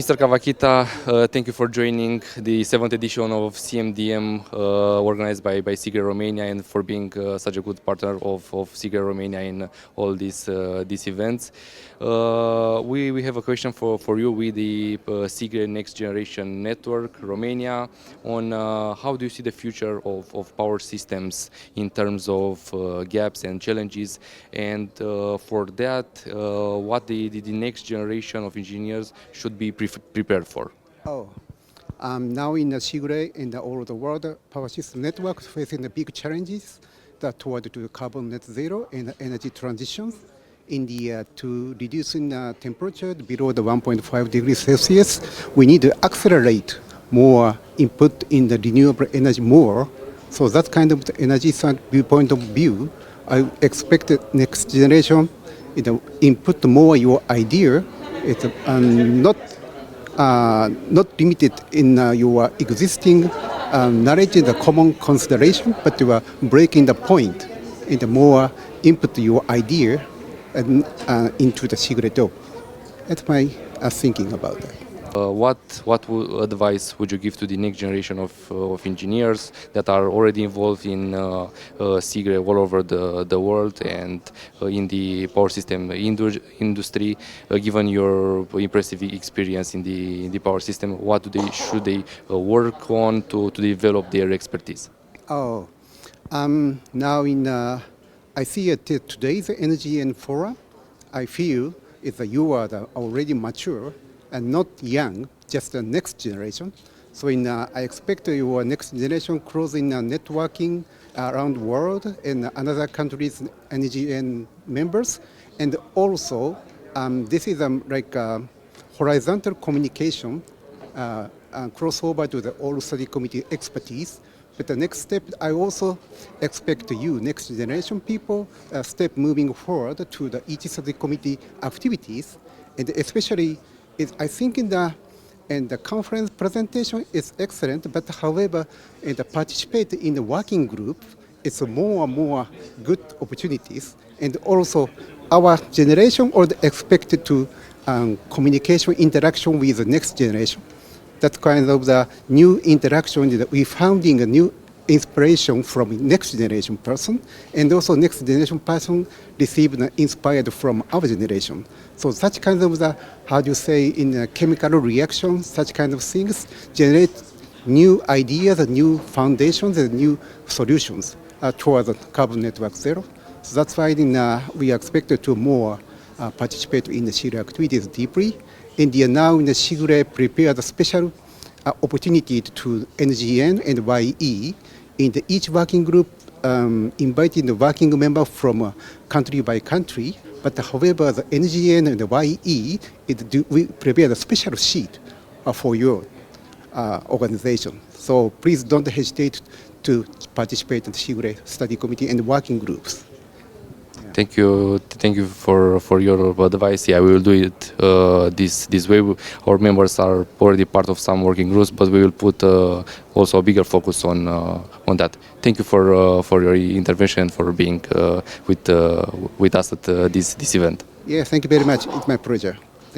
Mr. Kawakita, thank you for joining the 7th edition of CMDM organized by SIGRE Romania and for being such a good partner of SIGRE Romania in all these events. We have a question for you with the SIGRE Next Generation Network Romania on how do you see the future of power systems in terms of gaps and challenges, and for that what the next generation of engineers should be prepared for. Now in the SIGRE and all over the world, power system networks facing the big challenges that toward to carbon net zero and energy transitions. In the to reducing temperature below the 1.5 degrees Celsius, we need to accelerate more input in the renewable energy more. So that kind of energy point of view, I expect the next generation input more your idea. It's not limited in your existing knowledge and the common consideration, but you are breaking the point in the more input your idea and into the secret door. That's my thinking about that. What advice would you give to the next generation of engineers that are already involved in SIGRE all over the world and in the power system industry, given your impressive experience in the power system? What should they work on to develop their expertise? Now I see today's energy and forum, I feel you are already mature and not young, just the next generation. So I expect your next generation closing networking around the world and another countries' energy and members. And also, this is like horizontal communication, crossover to the all study committee expertise. But the next step, I also expect you, next generation people, step moving forward to the each study committee activities, and especially, I think in the conference presentation is excellent, but however, participate in the working group, it's more and more good opportunities, and also our generation or expected to communication interaction with the next generation. That's kind of the new interaction that we founding a new inspiration from next generation person, and also next generation person received inspired from our generation. So such kind of how do you say, in a chemical reaction, such kind of things generate new ideas, new foundations, and new solutions towards the carbon network zero. So that's why we are expected to more participate in the SIGRE activities deeply. India now in the SIGRE prepared a special opportunity to NGN and YE in each working group, inviting the working member from country by country. But however, the NGN and the YE, we prepared a special sheet for your organization. So please don't hesitate to participate in the SIGRE study committee and working groups. Thank you for your advice. Yeah, we will do it this way. Our members are already part of some working groups, but we will put also a bigger focus on that. Thank you for your intervention, for being with us at this event. Yeah, thank you very much. It's my pleasure.